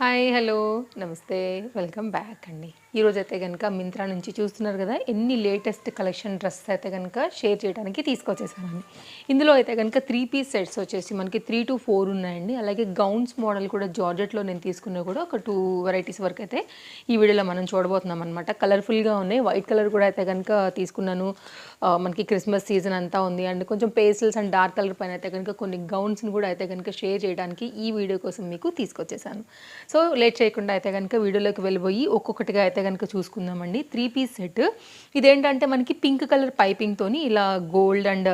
Hi hello నమస్తే welcome back అండి. ఈరోజైతే కనుక మింత్రా నుంచి చూస్తున్నారు కదా ఎన్ని లేటెస్ట్ కలెక్షన్ డ్రెస్సెస్ అయితే కనుక షేర్ చేయడానికి తీసుకొచ్చేసానండి. ఇందులో అయితే కనుక 3 పీస్ సెట్స్ వచ్చేసి మనకి 3 to 4 ఉన్నాయండి. అలాగే గౌన్స్ మోడల్ కూడా జార్జెట్లో నేను తీసుకున్న కూడా ఒక 2 వెరైటీస్ వరకు అయితే ఈ వీడియోలో మనం చూడబోతున్నాం అనమాట. కలర్ఫుల్గా ఉన్నాయి. వైట్ కలర్ కూడా అయితే కనుక తీసుకున్నాను. మనకి క్రిస్మస్ సీజన్ అంతా ఉంది అండ్ కొంచెం పేస్టల్స్ అండ్ డార్క్ కలర్ పైన అయితే కనుక కొన్ని గౌన్స్ని కూడా అయితే కనుక షేర్ చేయడానికి ఈ వీడియో కోసం మీకు తీసుకొచ్చేసాను. సో లేట్ చేయకుండా అయితే కనుక వీడియోలోకి వెళ్ళిపోయి ఒక్కొక్కటిగా అయితే కనుక చూసుకుందామండి. 3 పీస్ సెట్ ఇదేంటంటే మనకి పింక్ కలర్ పైపింగ్తోని ఇలా గోల్డ్ అండ్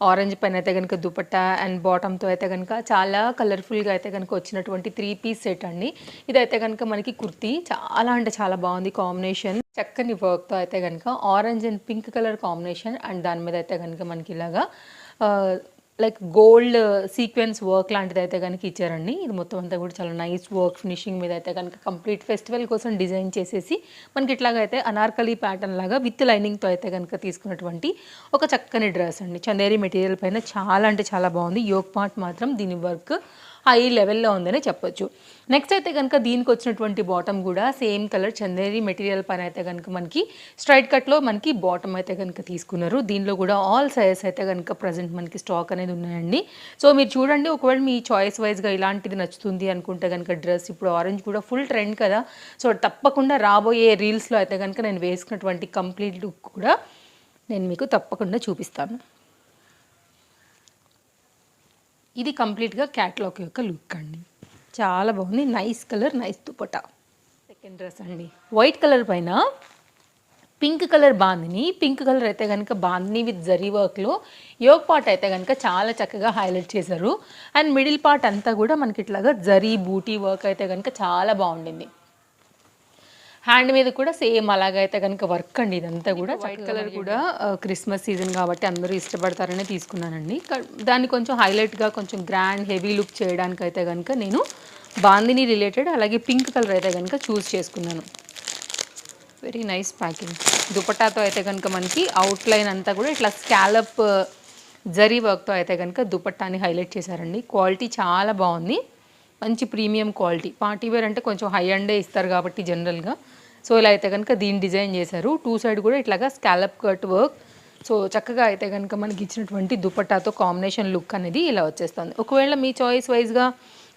ఆరెంజ్ పైన అయితే కనుక దుపట్టా అండ్ బాటమ్తో అయితే కనుక చాలా కలర్ఫుల్గా అయితే కనుక వచ్చినటువంటి 3 పీస్ సెట్ అండి. ఇదైతే కనుక మనకి కుర్తీ చాలా అంటే చాలా బాగుంది. కాంబినేషన్ చక్కని వర్క్తో అయితే కనుక orange and pink colour combination and దాని మీద అయితే కనుక మనకి ఇలాగా లైక్ గోల్డ్ సీక్వెన్స్ వర్క్ లాంటిది అయితే కనుక ఇచ్చారండి. ఇది మొత్తం అంతా కూడా చాలా నైస్ వర్క్ ఫినిషింగ్ మీద అయితే కనుక కంప్లీట్ ఫెస్టివల్ కోసం డిజైన్ చేసేసి మనకి ఇట్లాగైతే అనార్కలి ప్యాటర్న్ లాగా విత్ లైనింగ్తో అయితే కనుక తీసుకున్నటువంటి ఒక చక్కని డ్రెస్ అండి. చందేరి మెటీరియల్ పైన చాలా అంటే చాలా బాగుంది. యోక్ పార్ట్ మాత్రం దీని వర్క్ హై లెవెల్లో ఉందని చెప్పొచ్చు. నెక్స్ట్ అయితే కనుక దీనికి వచ్చినటువంటి బాటమ్ కూడా సేమ్ కలర్ చందేరి మెటీరియల్ పైన అయితే కనుక మనకి స్ట్రైట్ కట్లో మనకి బాటమ్ అయితే కనుక తీసుకున్నారు. దీనిలో కూడా ఆల్ సైజెస్ అయితే కనుక ప్రజెంట్ మనకి స్టాక్ అనేది ఉన్నాయండి. సో మీరు చూడండి, ఒకవేళ మీ చాయిస్ వైజ్గా ఇలాంటిది నచ్చుతుంది అనుకుంటే కనుక డ్రెస్ ఇప్పుడు ఆరెంజ్ కూడా ఫుల్ ట్రెండ్ కదా. సో తప్పకుండా రాబోయే రీల్స్లో అయితే కనుక నేను వేసుకున్నటువంటి కంప్లీట్ లుక్ కూడా నేను మీకు తప్పకుండా చూపిస్తాను. ఇది కంప్లీట్గా క్యాట్లాగ్ యొక్క లుక్ అండి. చాలా బాగుంది. Nice colour, nice dupatta. Second dress అండి, వైట్ కలర్ పైన pink colour bandhani. Pink colour అయితే కనుక బాందిని విత్ జరీ వర్క్లో యోక్ పార్ట్ అయితే కనుక చాలా చక్కగా హైలైట్ చేశారు. అండ్ మిడిల్ పార్ట్ అంతా కూడా మనకి ఇట్లాగా జరీ బూటీ వర్క్ అయితే కనుక చాలా బాగుండింది. హ్యాండ్ మీద కూడా సేమ్ అలాగైతే కనుక వర్క్ అండి. ఇదంతా కూడా వైట్ కలర్ కూడా క్రిస్మస్ సీజన్ కాబట్టి అందరూ ఇష్టపడతారనే తీసుకున్నానండి. దాన్ని కొంచెం హైలైట్గా కొంచెం గ్రాండ్ హెవీ లుక్ చేయడానికి అయితే కనుక నేను బాందిని రిలేటెడ్ అలాగే పింక్ కలర్ అయితే కనుక చూస్ చేసుకున్నాను. Very nice packing. దుపట్టాతో అయితే కనుక మనకి అవుట్లైన్ అంతా కూడా ఇట్లా స్కాలప్ జరీ వర్క్తో అయితే కనుక దుపట్టాని హైలైట్ చేశారండి. క్వాలిటీ చాలా బాగుంది. మంచి ప్రీమియం క్వాలిటీ. పార్టీ వేర్ అంటే కొంచెం హై అండే ఇస్తారు కాబట్టి జనరల్గా. సో ఇలా అయితే కనుక దీన్ని డిజైన్ చేశారు. 2 సైడ్ కూడా ఇట్లాగా స్కాలప్ కట్ వర్క్. సో చక్కగా అయితే కనుక మనకి ఇచ్చినటువంటి దుపట్టాతో కాంబినేషన్ లుక్ అనేది ఇలా వచ్చేస్తుంది. ఒకవేళ మీ చాయిస్ వైజ్గా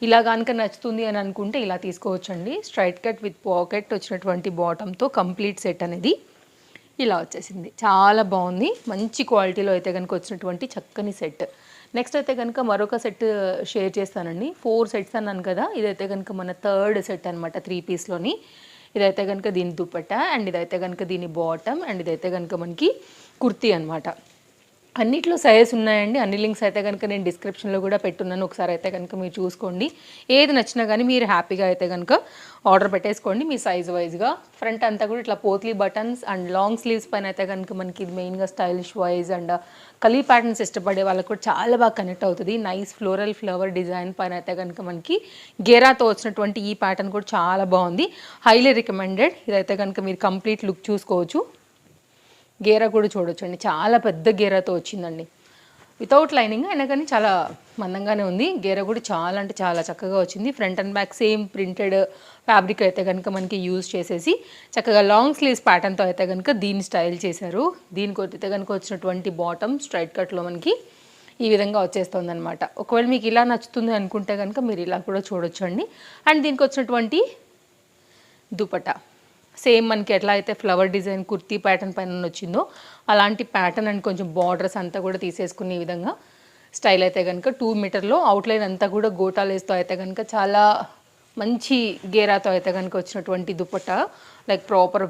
ఇలా కనుక నచ్చుతుంది అని అనుకుంటే ఇలా తీసుకోవచ్చండి. స్ట్రైట్ కట్ విత్ పాకెట్ వచ్చినటువంటి బాటంతో కంప్లీట్ సెట్ అనేది ఇలా వచ్చేసింది. చాలా బాగుంది. మంచి క్వాలిటీలో అయితే కనుక వచ్చినటువంటి చక్కని సెట్. నెక్స్ట్ అయితే కనుక మరొక సెట్ షేర్ చేస్తానండి. 4 సెట్స్ అన్నాను కదా, ఇదైతే కనుక మన థర్డ్ సెట్ అనమాట 3 పీస్లోని. ఇదైతే కనుక దీని దుపట్టా అండ్ ఇదైతే కనుక దీని బాటమ్ అండ్ ఇదైతే కనుక మనకి కుర్తీ అనమాట. అన్నిట్లో సైజెస్ ఉన్నాయండి. అన్ని లింక్స్ అయితే కనుక నేను డిస్క్రిప్షన్లో కూడా పెట్టున్నాను. ఒకసారి అయితే కనుక మీరు చూసుకోండి. ఏది నచ్చినా కానీ మీరు హ్యాపీగా అయితే కనుక ఆర్డర్ పెట్టేసుకోండి మీ సైజ్ వైజ్గా. ఫ్రంట్ అంతా కూడా ఇట్లా potli buttons and long sleeves పైన అయితే కనుక మనకి ఇది మెయిన్గా స్టైలిష్ వైజ్ అండ్ కలీ ప్యాటర్న్స్ ఇష్టపడే వాళ్ళకి కూడా చాలా బాగా కనెక్ట్ అవుతుంది. నైస్ ఫ్లోరల్ ఫ్లవర్ డిజైన్ పైన అయితే కనుక మనకి గేరాతో వచ్చినటువంటి ఈ ప్యాటర్న్ కూడా చాలా బాగుంది. Highly recommended. ఇదైతే కనుక మీరు కంప్లీట్ లుక్ చూసుకోవచ్చు. గేరా కూడా చూడొచ్చు అండి. చాలా పెద్ద గేరాతో వచ్చిందండి. వితౌట్ లైనింగ్ అయినా కానీ చాలా మందంగానే ఉంది. గేరా కూడా చాలా అంటే చాలా చక్కగా వచ్చింది. Front and back same printed fabric అయితే కనుక మనకి యూజ్ చేసేసి చక్కగా లాంగ్ స్లీవ్స్ ప్యాటర్న్తో అయితే కనుక దీన్ని స్టైల్ చేశారు. దీనికి అయితే కనుక వచ్చినటువంటి బాటమ్ స్ట్రైట్ కట్లో మనకి ఈ విధంగా వచ్చేస్తుంది అనమాట. ఒకవేళ మీకు ఇలా నచ్చుతుంది అనుకుంటే కనుక మీరు ఇలా కూడా చూడొచ్చు అండి. అండ్ దీనికి వచ్చినటువంటి దుపట్టా సేమ్ మనకి ఎట్లా అయితే ఫ్లవర్ డిజైన్ కుర్తీ ప్యాటర్న్ పైన వచ్చిందో అలాంటి ప్యాటర్న్ అండ్ కొంచెం బార్డర్స్ అంతా కూడా తీసేసుకునే విధంగా స్టైల్ అయితే కనుక 2 మీటర్లో అవుట్లైన్ అంతా కూడా గోటాలేస్తో అయితే కనుక చాలా మంచి గేరాతో అయితే కనుక వచ్చినటువంటి dupatta like proper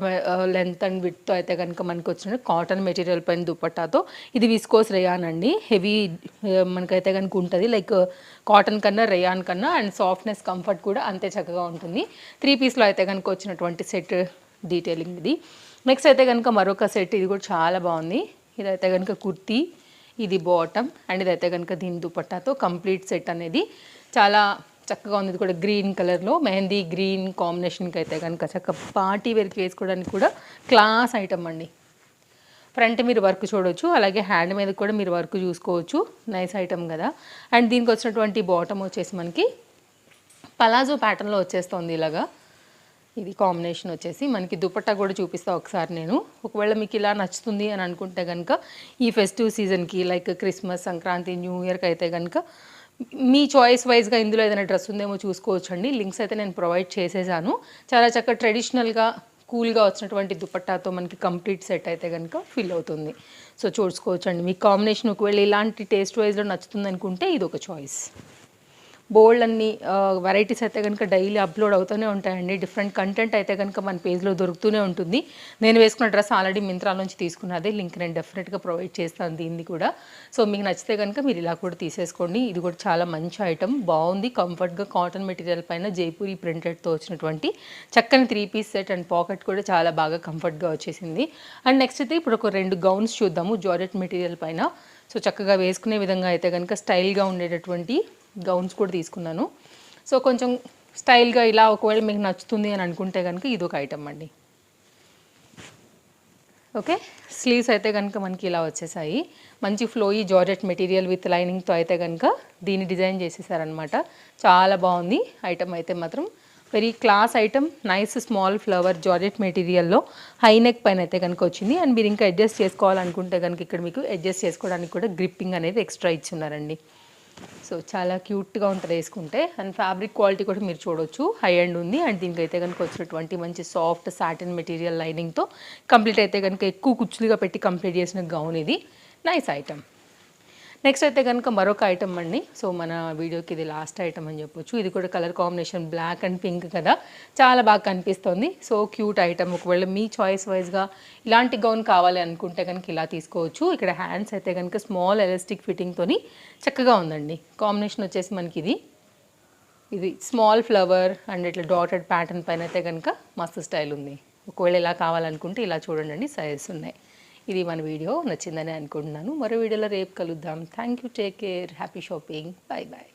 length and విడ్త్తో అయితే కనుక మనకి వచ్చిన కాటన్ మెటీరియల్ పైన దుపట్టాతో. ఇది విస్కోస్ రేయాన్ అండి. హెవీ మనకైతే కనుక ఉంటుంది. లైక్ కాటన్ కన్నా రేయాన్ కన్నా అండ్ సాఫ్ట్నెస్ కంఫర్ట్ కూడా అంతే చక్కగా ఉంటుంది. 3 పీస్లో అయితే కనుక వచ్చినటువంటి సెట్ డీటెయిలింగ్ ఇది. నెక్స్ట్ అయితే కనుక మరొక సెట్. ఇది కూడా చాలా బాగుంది. ఇదైతే కనుక కుర్తీ, ఇది బాటమ్ అండ్ ఇదైతే కనుక దీని దుపట్టాతో కంప్లీట్ సెట్ అనేది చాలా చక్కగా ఉంది. ఇది కూడా గ్రీన్ కలర్లో మెహందీ గ్రీన్ కాంబినేషన్కి అయితే కనుక చక్క పార్టీ వేర్కి వేసుకోవడానికి కూడా క్లాస్ ఐటమ్ అండి. ఫ్రంట్ మీరు వర్క్ చూడవచ్చు, అలాగే హ్యాండ్ మీద కూడా మీరు వర్క్ చూసుకోవచ్చు. నైస్ ఐటమ్ కదా. అండ్ దీనికి వచ్చినటువంటి బాటమ్ వచ్చేసి మనకి పలాజో ప్యాటర్న్లో వచ్చేస్తుంది ఇలాగా. ఇది కాంబినేషన్ వచ్చేసి మనకి దుపట్టా కూడా చూపిస్తా ఒకసారి నేను. ఒకవేళ మీకు ఇలా నచ్చుతుంది అని అనుకుంటే కనుక ఈ ఫెస్టివ్ సీజన్కి లైక్ క్రిస్మస్, సంక్రాంతి, న్యూ ఇయర్కి అయితే కనుక మీ చాయిస్ వైజ్గా ఇందులో ఏదైనా డ్రెస్ ఉందేమో చూసుకోవచ్చండి. లింక్స్ అయితే నేను ప్రొవైడ్ చేసేసాను. చాలా చక్కగా ట్రెడిషనల్గా కూల్గా వచ్చినటువంటి దుపట్టాతో మనకి కంప్లీట్ సెట్ అయితే కనుక ఫిల్ అవుతుంది. సో చూసుకోవచ్చండి. మీ కాంబినేషన్ ఒకవేళ ఇలాంటి టేస్ట్ వైజ్లో నచ్చుతుంది అనుకుంటే ఇది ఒక చాయిస్. బోల్డ్ అన్ని వెరైటీస్ అయితే కనుక డైలీ అప్లోడ్ అవుతూనే ఉంటాయండి. డిఫరెంట్ కంటెంట్ అయితే కనుక మన పేజ్లో దొరుకుతూనే ఉంటుంది. నేను వేసుకున్న డ్రెస్ ఆల్రెడీ మింత్రా నుంచి తీసుకున్నదే, లింక్ నేను డెఫినెట్గా ప్రొవైడ్ చేస్తాను దీన్ని కూడా. సో మీకు నచ్చితే కనుక మీరు ఇలా కూడా తీసేసుకోండి. ఇది కూడా చాలా మంచి ఐటమ్, బాగుంది, కంఫర్ట్గా కాటన్ మెటీరియల్ పైన జైపూరి ప్రింటెడ్తో వచ్చినటువంటి చక్కని 3 పీస్ సెట్ అండ్ పాకెట్ కూడా చాలా బాగా కంఫర్ట్గా వచ్చేసింది. అండ్ నెక్స్ట్ అయితే ఇప్పుడు ఒక 2 గౌన్స్ చూద్దాము జార్జెట్ మెటీరియల్ పైన. సో చక్కగా వేసుకునే విధంగా అయితే కనుక స్టైల్గా ఉండేటటువంటి గౌన్స్ కూడా తీసుకున్నాను. సో కొంచెం స్టైల్గా ఇలా ఒకవేళ మీకు నచ్చుతుంది అని అనుకుంటే కనుక ఇది ఒక ఐటమ్ అండి. ఓకే, స్లీవ్స్ అయితే కనుక మనకి ఇలా వచ్చేసాయి. మంచి ఫ్లోయి జార్జెట్ మెటీరియల్ విత్ లైనింగ్తో అయితే కనుక దీన్ని డిజైన్ చేసేసారనమాట. చాలా బాగుంది ఐటమ్ అయితే మాత్రం. Very class item, nice small flower georgette మెటీరియల్లో హై నెక్ పైన అయితే కనుక వచ్చింది. అండ్ మీరు ఇంకా అడ్జస్ట్ చేసుకోవాలనుకుంటే కనుక ఇక్కడ మీకు అడ్జస్ట్ చేసుకోవడానికి కూడా గ్రిప్పింగ్ అనేది ఎక్స్ట్రా ఇచ్చున్నారండి. సో చాలా క్యూట్గా ఉంటుంది వేసుకుంటే. అండ్ ఫ్యాబ్రిక్ క్వాలిటీ కూడా మీరు చూడొచ్చు, హై అండ్ ఉంది. అండ్ దీనికి అయితే కనుక వచ్చినటువంటి మంచి సాఫ్ట్ సాటిన్ మెటీరియల్ లైనింగ్తో కంప్లీట్ అయితే కనుక ఎక్కువ కుచ్చులుగా పెట్టి కంప్లీట్ చేసిన గౌన్ ఇది. Nice item. నెక్స్ట్ అయితే కనుక మరొక ఐటమ్ అండి. సో మన వీడియోకి ఇది లాస్ట్ ఐటమ్ అని చెప్పొచ్చు. ఇది కూడా colour combination black and pink కదా, చాలా బాగా కనిపిస్తుంది. So cute item. ఒకవేళ మీ చాయిస్ వైజ్గా ఇలాంటి గౌన్ కావాలి అనుకుంటే కనుక ఇలా తీసుకోవచ్చు. ఇక్కడ హ్యాండ్స్ అయితే కనుక స్మాల్ ఎలాస్టిక్ ఫిట్టింగ్తోని చక్కగా ఉందండి. కాంబినేషన్ వచ్చేసి మనకి ఇది స్మాల్ ఫ్లవర్ అండ్ ఇట్లా డాటెడ్ ప్యాటర్న్ పైన అయితే కనుక మస్తు స్టైల్ ఉంది. ఒకవేళ ఇలా కావాలనుకుంటే ఇలా చూడండి, సైజెస్ ఉన్నాయి. ఇది మన వీడియో నచ్చిందని అనుకుంటున్నాను. మరో వీడియోలో రేపు కలుద్దాం. Thank you, take care, happy shopping, bye bye.